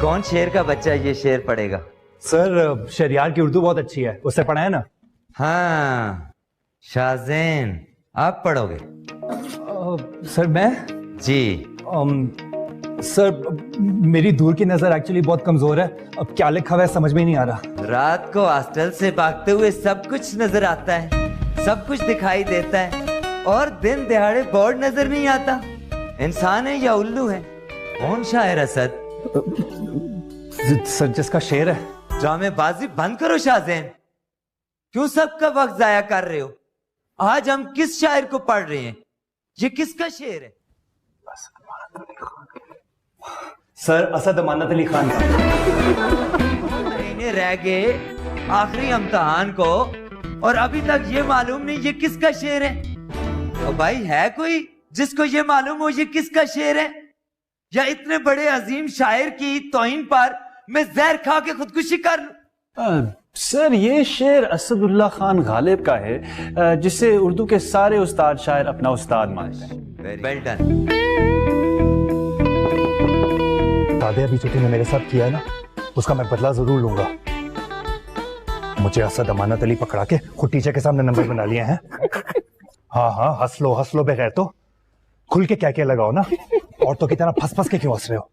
कौन शेर का बच्चा ये शेर पढ़ेगा? सर शरियार की उर्दू बहुत अच्छी है, उससे पढ़ा है ना। हाँ शाहजैन, आप पढ़ोगे? सर मैं जी। सर मेरी दूर की नजर एक्चुअली बहुत कमजोर है, अब क्या लिखा हुआ है समझ में नहीं आ रहा। रात को हॉस्टल से भागते हुए सब कुछ नजर आता है, सब कुछ दिखाई देता है, और दिन दिहाड़े बोर्ड नजर नहीं आता। इंसान है या उल्लू है? कौन शायर असद? सर जिसका शेर है। ड्रामेबाजी बंद करो शाहजैन, क्यों सबका वक्त जाया कर रहे हो? आज हम किस शायर को पढ़ रहे हैं? ये किसका शेर है? सर असद अमानत अली खान का। महीने रह गए आखिरी इम्तिहान को और अभी तक ये मालूम नहीं ये किसका शेर है। तो भाई है कोई जिसको ये मालूम हो ये किसका शेर है? या इतने बड़े अजीम शायर की तौहीन पर मैं जहर खा के खुदकुशी कर लूं? सर ये शेर असदुल्ला खान गालिब का है, जिसे उर्दू के सारे उस्ताद शायर अपना उस्ताद मानते हैं। Well done. दादे अभी जो तूने मेरे साथ किया है ना, उसका मैं बदला जरूर लूंगा। मुझे असद अमानत अली पकड़ा के खुद टीचर के सामने नंबर बना लिए हैं। हाँ हाँ हंस लो बगैर तो खुल के क्या क्या लगाओ ना, औरतों की तरह फंस फंस के क्यों हंस रहे हो?